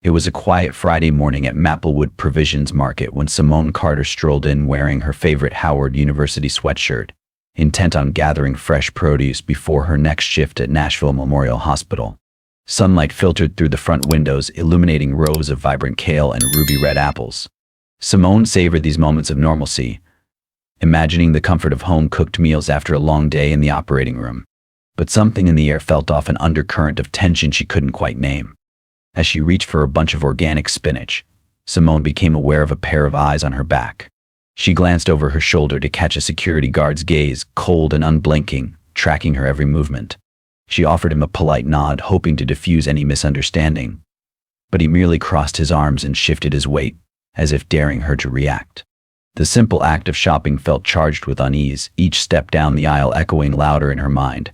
It was a quiet Friday morning at Maplewood Provisions Market when Simone Carter strolled in wearing her favorite Howard University sweatshirt, intent on gathering fresh produce before her next shift at Nashville Memorial Hospital. Sunlight filtered through the front windows, illuminating rows of vibrant kale and ruby-red apples. Simone savored these moments of normalcy, imagining the comfort of home-cooked meals after a long day in the operating room. But something in the air felt off, an undercurrent of tension she couldn't quite name. As she reached for a bunch of organic spinach, Simone became aware of a pair of eyes on her back. She glanced over her shoulder to catch a security guard's gaze, cold and unblinking, tracking her every movement. She offered him a polite nod, hoping to diffuse any misunderstanding. But he merely crossed his arms and shifted his weight, as if daring her to react. The simple act of shopping felt charged with unease, each step down the aisle echoing louder in her mind.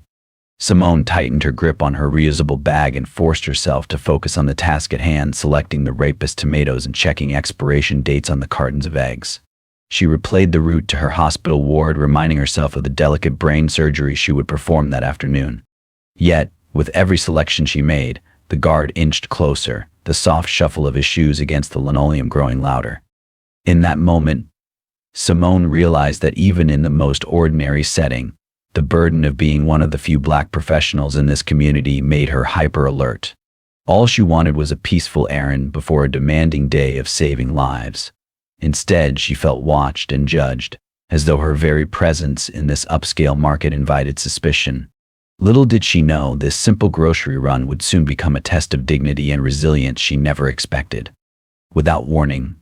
Simone tightened her grip on her reusable bag and forced herself to focus on the task at hand, selecting the rapist tomatoes and checking expiration dates on the cartons of eggs. She replayed the route to her hospital ward, reminding herself of the delicate brain surgery she would perform that afternoon. Yet, with every selection she made, the guard inched closer, the soft shuffle of his shoes against the linoleum growing louder. In that moment, Simone realized that even in the most ordinary setting, the burden of being one of the few black professionals in this community made her hyper-alert. All she wanted was a peaceful errand before a demanding day of saving lives. Instead, she felt watched and judged, as though her very presence in this upscale market invited suspicion. Little did she know this simple grocery run would soon become a test of dignity and resilience she never expected. Without warning,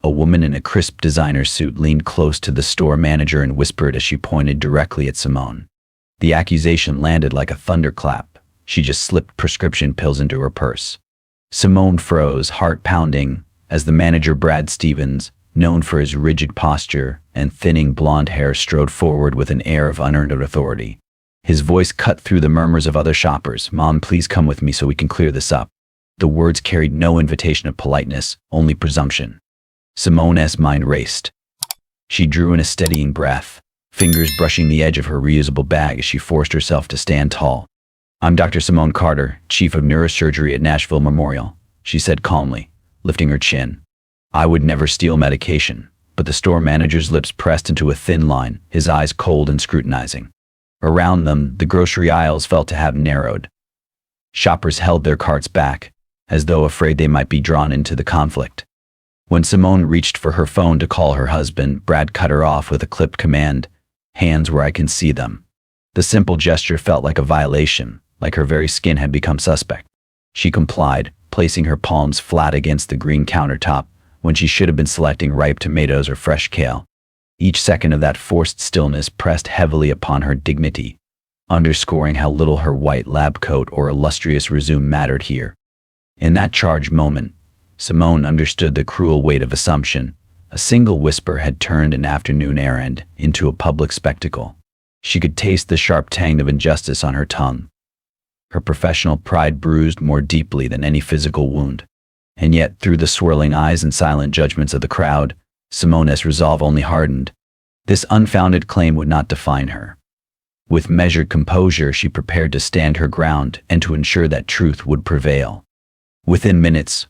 a woman in a crisp designer suit leaned close to the store manager and whispered as she pointed directly at Simone. The accusation landed like a thunderclap. She just slipped prescription pills into her purse. Simone froze, heart pounding, as the manager, Brad Stevens, known for his rigid posture and thinning blonde hair, strode forward with an air of unearned authority. His voice cut through the murmurs of other shoppers. "Mom, please come with me so we can clear this up." The words carried no invitation of politeness, only presumption. Simone's mind raced. She drew in a steadying breath, fingers brushing the edge of her reusable bag as she forced herself to stand tall. "I'm Dr. Simone Carter, Chief of Neurosurgery at Nashville Memorial," she said calmly, lifting her chin. "I would never steal medication," but the store manager's lips pressed into a thin line, his eyes cold and scrutinizing. Around them, the grocery aisles felt to have narrowed. Shoppers held their carts back, as though afraid they might be drawn into the conflict. When Simone reached for her phone to call her husband, Brad cut her off with a clipped command, "Hands where I can see them." The simple gesture felt like a violation, like her very skin had become suspect. She complied, placing her palms flat against the green countertop when she should have been selecting ripe tomatoes or fresh kale. Each second of that forced stillness pressed heavily upon her dignity, underscoring how little her white lab coat or illustrious resume mattered here. In that charged moment, Simone understood the cruel weight of assumption. A single whisper had turned an afternoon errand into a public spectacle. She could taste the sharp tang of injustice on her tongue. Her professional pride bruised more deeply than any physical wound. And yet, through the swirling eyes and silent judgments of the crowd, Simone's resolve only hardened. This unfounded claim would not define her. With measured composure, she prepared to stand her ground and to ensure that truth would prevail. Within minutes,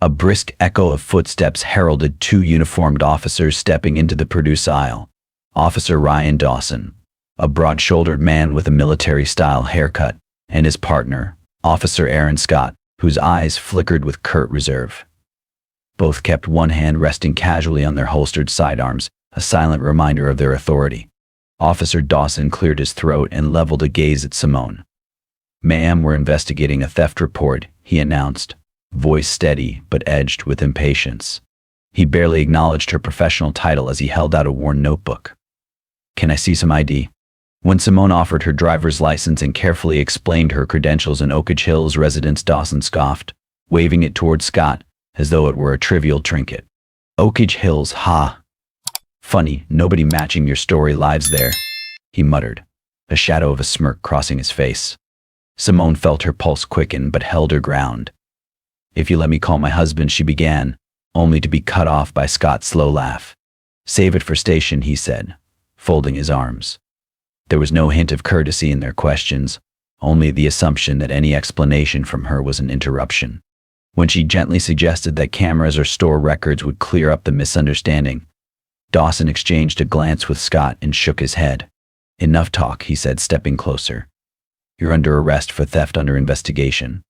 a brisk echo of footsteps heralded two uniformed officers stepping into the produce aisle. Officer Ryan Dawson, a broad-shouldered man with a military-style haircut, and his partner, Officer Aaron Scott, whose eyes flickered with curt reserve. Both kept one hand resting casually on their holstered sidearms, a silent reminder of their authority. Officer Dawson cleared his throat and leveled a gaze at Simone. "Ma'am, we're investigating a theft report," he announced, voice steady but edged with impatience. He barely acknowledged her professional title as he held out a worn notebook. "Can I see some ID?" When Simone offered her driver's license and carefully explained her credentials in Oak Ridge Hills residence, Dawson scoffed, waving it toward Scott as though it were a trivial trinket. "Oak Ridge Hills, ha! Funny, nobody matching your story lives there," he muttered, a shadow of a smirk crossing his face. Simone felt her pulse quicken but held her ground. "If you let me call my husband," she began, only to be cut off by Scott's slow laugh. "Save it for station," he said, folding his arms. There was no hint of courtesy in their questions, only the assumption that any explanation from her was an interruption. When she gently suggested that cameras or store records would clear up the misunderstanding, Dawson exchanged a glance with Scott and shook his head. "Enough talk," he said, stepping closer. "You're under arrest for theft under investigation."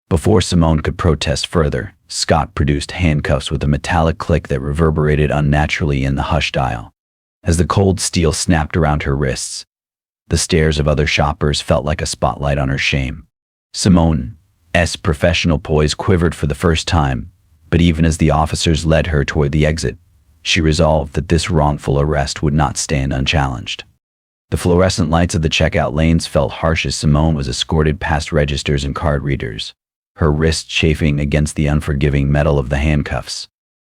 Before Simone could protest further, Scott produced handcuffs with a metallic click that reverberated unnaturally in the hushed aisle. As the cold steel snapped around her wrists, the stares of other shoppers felt like a spotlight on her shame. Simone's professional poise quivered for the first time, but even as the officers led her toward the exit, she resolved that this wrongful arrest would not stand unchallenged. The fluorescent lights of the checkout lanes felt harsh as Simone was escorted past registers and card readers, her wrists chafing against the unforgiving metal of the handcuffs.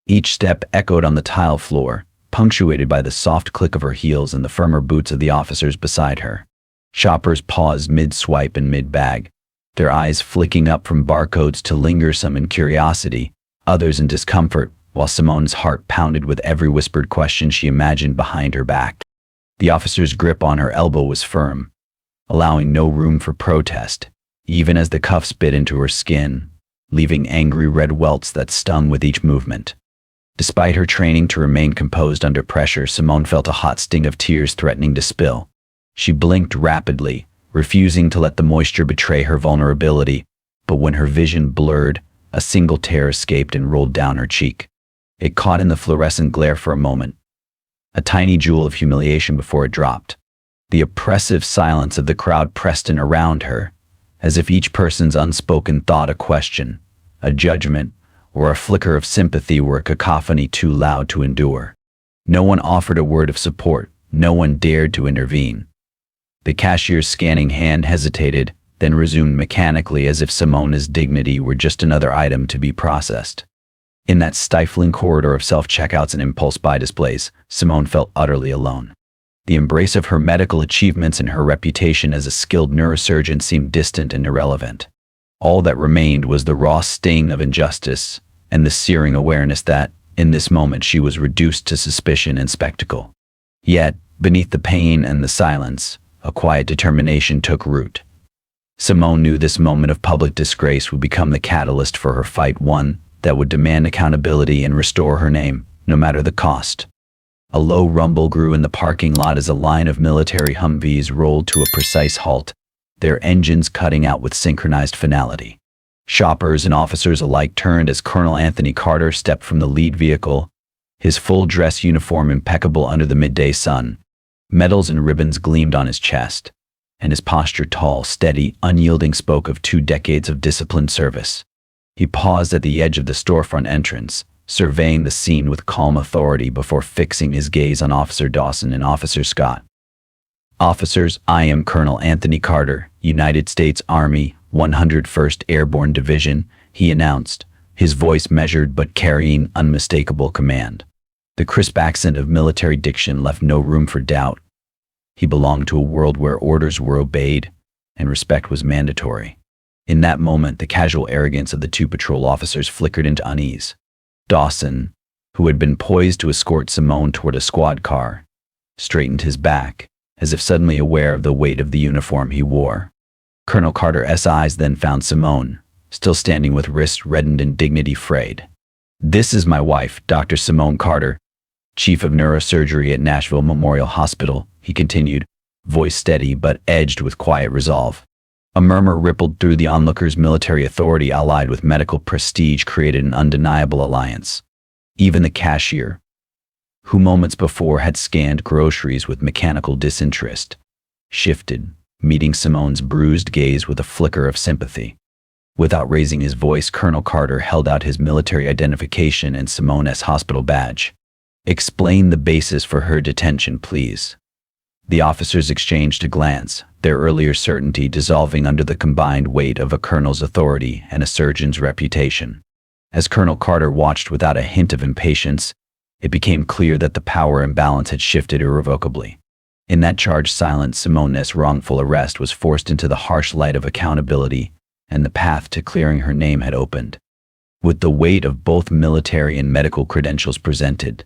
Each step echoed on the tile floor, punctuated by the soft click of her heels and the firmer boots of the officers beside her. Shoppers paused mid-swipe and mid-bag, their eyes flicking up from barcodes to linger, some in curiosity, others in discomfort, while Simone's heart pounded with every whispered question she imagined behind her back. The officer's grip on her elbow was firm, allowing no room for protest, even as the cuffs bit into her skin, leaving angry red welts that stung with each movement. Despite her training to remain composed under pressure, Simone felt a hot sting of tears threatening to spill. She blinked rapidly, refusing to let the moisture betray her vulnerability, but when her vision blurred, a single tear escaped and rolled down her cheek. It caught in the fluorescent glare for a moment, a tiny jewel of humiliation before it dropped. The oppressive silence of the crowd pressed in around her, as if each person's unspoken thought, a question, a judgment, or a flicker of sympathy were a cacophony too loud to endure. No one offered a word of support, no one dared to intervene. The cashier's scanning hand hesitated, then resumed mechanically as if Simone's dignity were just another item to be processed. In that stifling corridor of self-checkouts and impulse buy displays, Simone felt utterly alone. The embrace of her medical achievements and her reputation as a skilled neurosurgeon seemed distant and irrelevant. All that remained was the raw sting of injustice and the searing awareness that, in this moment, she was reduced to suspicion and spectacle. Yet, beneath the pain and the silence, a quiet determination took root. Simone knew this moment of public disgrace would become the catalyst for her fight, one that would demand accountability and restore her name, no matter the cost. A low rumble grew in the parking lot as a line of military Humvees rolled to a precise halt, their engines cutting out with synchronized finality. Shoppers and officers alike turned as Colonel Anthony Carter stepped from the lead vehicle, his full-dress uniform impeccable under the midday sun. Medals and ribbons gleamed on his chest, and his posture tall, steady, unyielding spoke of 2 decades of disciplined service. He paused at the edge of the storefront entrance, surveying the scene with calm authority before fixing his gaze on Officer Dawson and Officer Scott. "Officers, I am Colonel Anthony Carter, United States Army, 101st Airborne Division," he announced, his voice measured but carrying unmistakable command. The crisp accent of military diction left no room for doubt. He belonged to a world where orders were obeyed and respect was mandatory. In that moment, the casual arrogance of the 2 patrol officers flickered into unease. Dawson, who had been poised to escort Simone toward a squad car, straightened his back, as if suddenly aware of the weight of the uniform he wore. Colonel Carter's eyes then found Simone, still standing with wrists reddened and dignity frayed. "This is my wife, Dr. Simone Carter, Chief of Neurosurgery at Nashville Memorial Hospital," he continued, voice steady but edged with quiet resolve. A murmur rippled through the onlookers. Military authority allied with medical prestige created an undeniable alliance. Even the cashier, who moments before had scanned groceries with mechanical disinterest, shifted, meeting Simone's bruised gaze with a flicker of sympathy. Without raising his voice, Colonel Carter held out his military identification and Simone's hospital badge. "Explain the basis for her detention, please." The officers exchanged a glance, their earlier certainty dissolving under the combined weight of a colonel's authority and a surgeon's reputation. As Colonel Carter watched without a hint of impatience, it became clear that the power imbalance had shifted irrevocably. In that charged silence, Simone's wrongful arrest was forced into the harsh light of accountability, and the path to clearing her name had opened. With the weight of both military and medical credentials presented,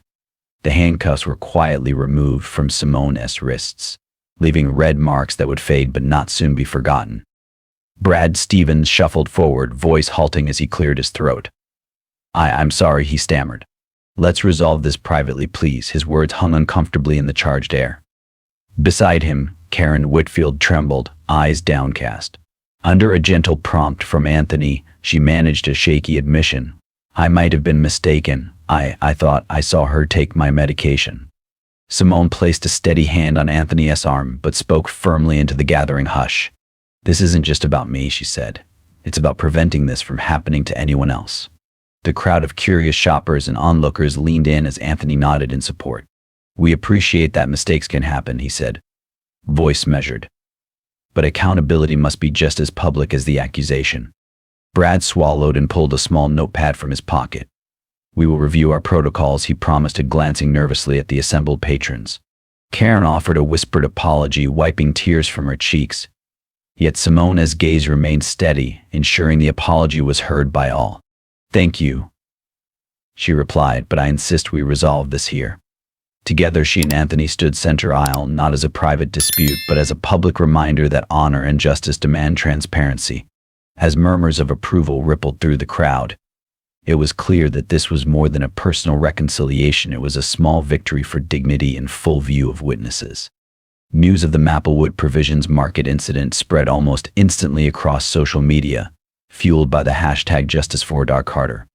the handcuffs were quietly removed from Simone's wrists, leaving red marks that would fade but not soon be forgotten. Brad Stevens shuffled forward, voice halting as he cleared his throat. I'm sorry, he stammered. Let's resolve this privately, please. His words hung uncomfortably in the charged air. Beside him, Karen Whitfield trembled, eyes downcast. Under a gentle prompt from Anthony, she managed a shaky admission. I might have been mistaken. I thought I saw her take my medication. Simone placed a steady hand on Anthony's arm, but spoke firmly into the gathering hush. This isn't just about me, she said. It's about preventing this from happening to anyone else. The crowd of curious shoppers and onlookers leaned in as Anthony nodded in support. We appreciate that mistakes can happen, he said, voice measured. But accountability must be just as public as the accusation. Brad swallowed and pulled a small notepad from his pocket. We will review our protocols, he promised, glancing nervously at the assembled patrons. Karen offered a whispered apology, wiping tears from her cheeks. Yet Simone's gaze remained steady, ensuring the apology was heard by all. Thank you, she replied, but I insist we resolve this here. Together, she and Anthony stood center aisle, not as a private dispute, but as a public reminder that honor and justice demand transparency. As murmurs of approval rippled through the crowd, it was clear that this was more than a personal reconciliation. It was a small victory for dignity in full view of witnesses. News of the Maplewood Provisions Market incident spread almost instantly across social media, fueled by the hashtag #JusticeForCarter.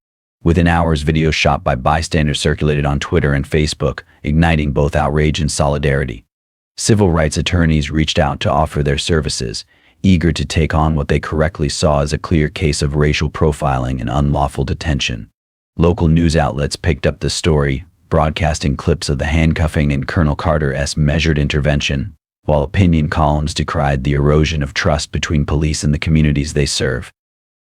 Within hours, videos shot by bystanders circulated on Twitter and Facebook, igniting both outrage and solidarity. Civil rights attorneys reached out to offer their services, eager to take on what they correctly saw as a clear case of racial profiling and unlawful detention. Local news outlets picked up the story, broadcasting clips of the handcuffing and Colonel Carter's measured intervention, while opinion columns decried the erosion of trust between police and the communities they serve.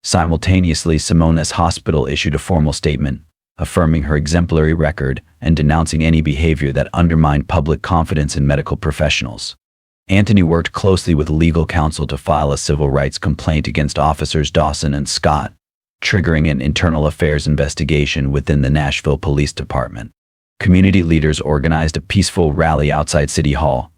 Simultaneously, Simone's hospital issued a formal statement, affirming her exemplary record and denouncing any behavior that undermined public confidence in medical professionals. Anthony worked closely with legal counsel to file a civil rights complaint against officers Dawson and Scott, triggering an internal affairs investigation within the Nashville Police Department. Community leaders organized a peaceful rally outside City Hall,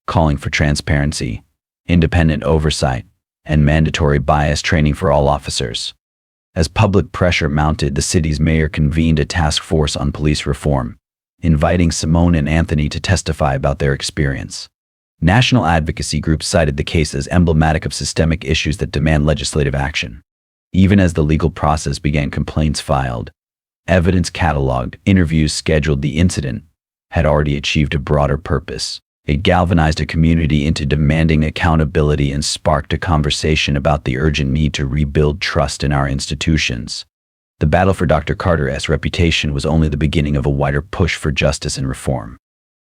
calling for transparency, independent oversight, and mandatory bias training for all officers. As public pressure mounted, the city's mayor convened a task force on police reform, inviting Simone and Anthony to testify about their experience. National advocacy groups cited the case as emblematic of systemic issues that demand legislative action. Even as the legal process began, complaints filed, evidence cataloged, interviews scheduled, the incident had already achieved a broader purpose. It galvanized a community into demanding accountability and sparked a conversation about the urgent need to rebuild trust in our institutions. The battle for Dr. Carter's reputation was only the beginning of a wider push for justice and reform.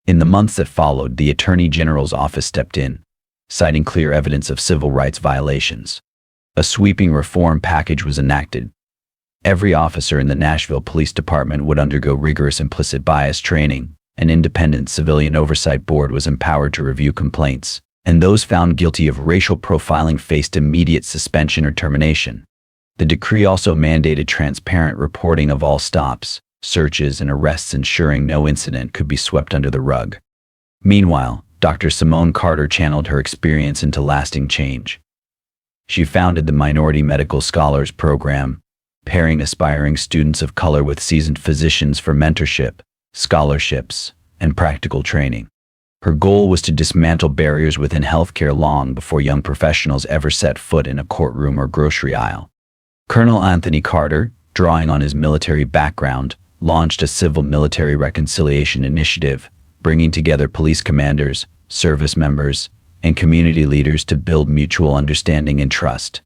In the months that followed, the Attorney General's office stepped in, citing clear evidence of civil rights violations. A sweeping reform package was enacted. Every officer in the Nashville Police Department would undergo rigorous implicit bias training. An independent civilian oversight board was empowered to review complaints, and those found guilty of racial profiling faced immediate suspension or termination. The decree also mandated transparent reporting of all stops, searches, and arrests, ensuring no incident could be swept under the rug. Meanwhile, Dr. Simone Carter channeled her experience into lasting change. She founded the Minority Medical Scholars Program, pairing aspiring students of color with seasoned physicians for mentorship, scholarships, and practical training. Her goal was to dismantle barriers within healthcare long before young professionals ever set foot in a courtroom or grocery aisle. Colonel Anthony Carter, drawing on his military background, launched a civil-military reconciliation initiative, bringing together police commanders, service members, and community leaders to build mutual understanding and trust.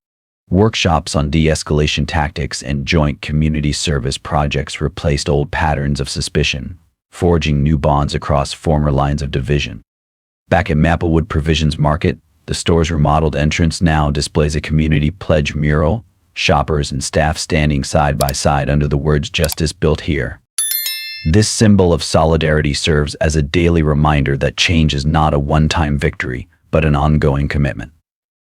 Workshops on de-escalation tactics and joint community service projects replaced old patterns of suspicion, forging new bonds across former lines of division. Back at Maplewood Provisions Market, the store's remodeled entrance now displays a community pledge mural, shoppers and staff standing side by side under the words "Justice Built Here." This symbol of solidarity serves as a daily reminder that change is not a one-time victory, but an ongoing commitment.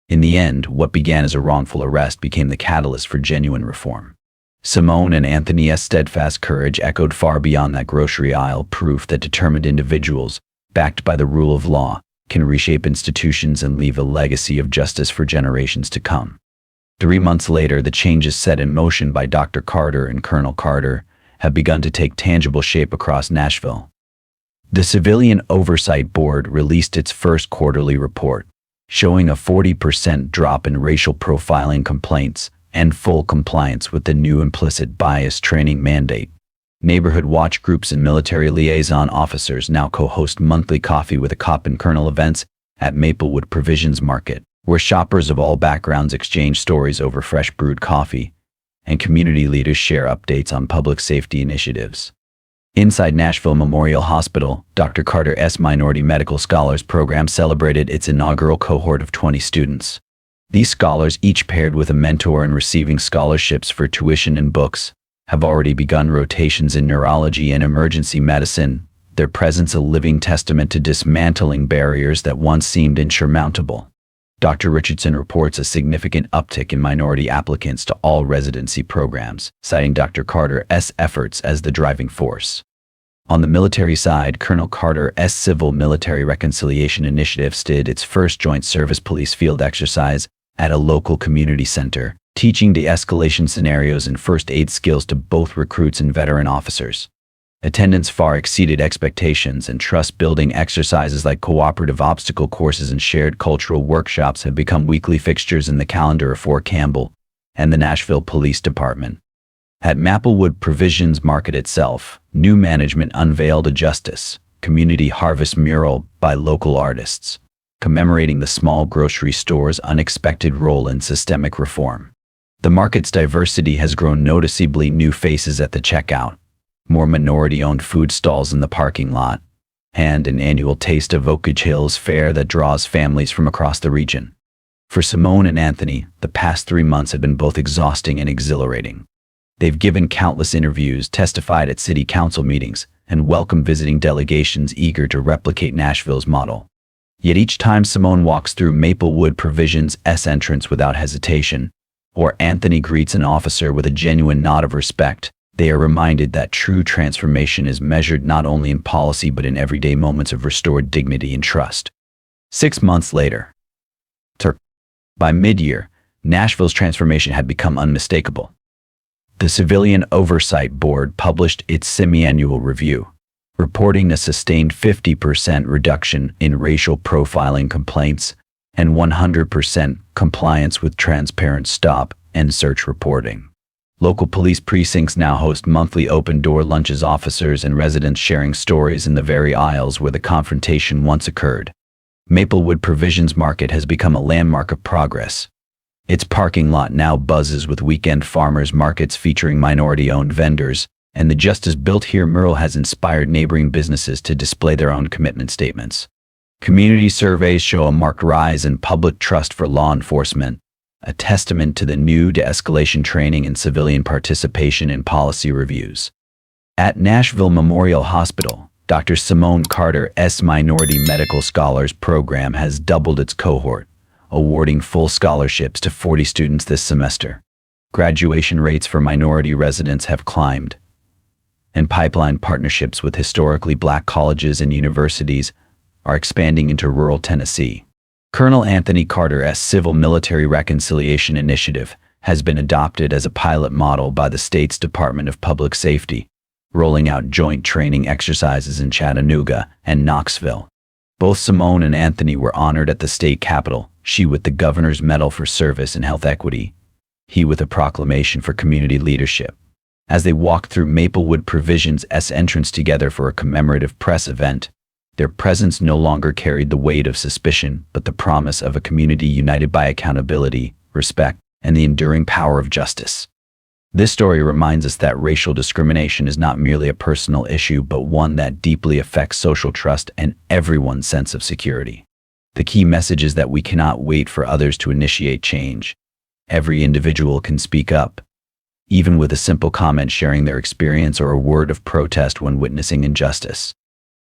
In the end, what began as a wrongful arrest became the catalyst for genuine reform. Simone and Anthony's steadfast courage echoed far beyond that grocery aisle, proof that determined individuals, backed by the rule of law, can reshape institutions and leave a legacy of justice for generations to come. 3 months later, the changes set in motion by Dr. Carter and Colonel Carter have begun to take tangible shape across Nashville. The Civilian Oversight Board released its first quarterly report, showing a 40% drop in racial profiling complaints and full compliance with the new implicit bias training mandate. Neighborhood watch groups and military liaison officers now co-host monthly Coffee with a Cop and Colonel events at Maplewood Provisions Market, where shoppers of all backgrounds exchange stories over fresh brewed coffee, and community leaders share updates on public safety initiatives. Inside Nashville Memorial Hospital, Dr. Carter's Minority Medical Scholars Program celebrated its inaugural cohort of 20 students. These scholars, each paired with a mentor and receiving scholarships for tuition and books, have already begun rotations in neurology and emergency medicine, their presence a living testament to dismantling barriers that once seemed insurmountable. Dr. Richardson reports a significant uptick in minority applicants to all residency programs, citing Dr. Carter's efforts as the driving force. On the military side, Colonel Carter's Civil Military Reconciliation Initiative did its first Joint Service Police field exercise at a local community center, teaching de-escalation scenarios and first aid skills to both recruits and veteran officers. Attendance far exceeded expectations, and trust-building exercises like cooperative obstacle courses and shared cultural workshops have become weekly fixtures in the calendar of Fort Campbell and the Nashville Police Department. At Maplewood Provisions Market itself, new management unveiled a Justice Community Harvest mural by local artists, commemorating the small grocery store's unexpected role in systemic reform. The market's diversity has grown noticeably: new faces at the checkout, more minority-owned food stalls in the parking lot, and an annual Taste of Oak Ridge Hills fair that draws families from across the region. For Simone and Anthony, the past 3 months have been both exhausting and exhilarating. They've given countless interviews, testified at city council meetings, and welcomed visiting delegations eager to replicate Nashville's model. Yet each time Simone walks through Maplewood Provisions' entrance without hesitation, or Anthony greets an officer with a genuine nod of respect, they are reminded that true transformation is measured not only in policy but in everyday moments of restored dignity and trust. 6 months later, by mid-year, Nashville's transformation had become unmistakable. The Civilian Oversight Board published its semi-annual review, reporting a sustained 50% reduction in racial profiling complaints and 100% compliance with transparent stop and search reporting. Local police precincts now host monthly open-door lunches, officers and residents sharing stories in the very aisles where the confrontation once occurred. Maplewood Provisions Market has become a landmark of progress. Its parking lot now buzzes with weekend farmers markets featuring minority-owned vendors, and the Justice Built Here mural has inspired neighboring businesses to display their own commitment statements. Community surveys show a marked rise in public trust for law enforcement, a testament to the new de-escalation training and civilian participation in policy reviews. At Nashville Memorial Hospital, Dr. Simone Carter's Minority Medical Scholars Program has doubled its cohort, awarding full scholarships to 40 students this semester. Graduation rates for minority residents have climbed, and pipeline partnerships with historically black colleges and universities are expanding into rural Tennessee. Colonel Anthony Carter's Civil Military Reconciliation Initiative has been adopted as a pilot model by the state's Department of Public Safety, rolling out joint training exercises in Chattanooga and Knoxville. Both Simone and Anthony were honored at the state capitol, she with the Governor's Medal for Service and Health Equity, he with a proclamation for community leadership. As they walked through Maplewood Provisions' entrance together for a commemorative press event, their presence no longer carried the weight of suspicion, but the promise of a community united by accountability, respect, and the enduring power of justice. This story reminds us that racial discrimination is not merely a personal issue, but one that deeply affects social trust and everyone's sense of security. The key message is that we cannot wait for others to initiate change. Every individual can speak up, even with a simple comment sharing their experience or a word of protest when witnessing injustice.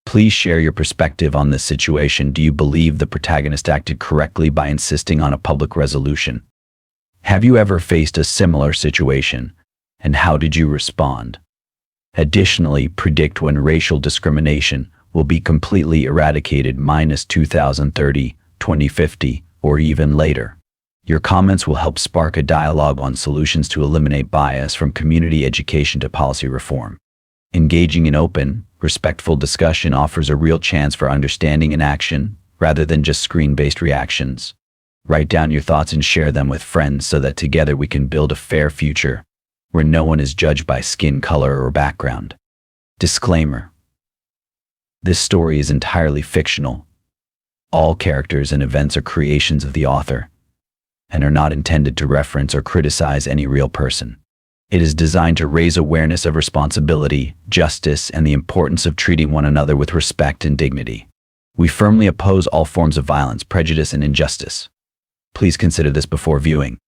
Please share your perspective on this situation. Do you believe the protagonist acted correctly by insisting on a public resolution? Have you ever faced a similar situation, and how did you respond? Additionally, predict when racial discrimination will be completely eradicated, -2030, 2050, or even later. Your comments will help spark a dialogue on solutions to eliminate bias, from community education to policy reform. Engaging in open, respectful discussion offers a real chance for understanding and action, rather than just screen-based reactions. Write down your thoughts and share them with friends so that together we can build a fair future, where no one is judged by skin color or background. Disclaimer: this story is entirely fictional. All characters and events are creations of the author, and are not intended to reference or criticize any real person. It is designed to raise awareness of responsibility, justice, and the importance of treating one another with respect and dignity. We firmly oppose all forms of violence, prejudice, and injustice. Please consider this before viewing.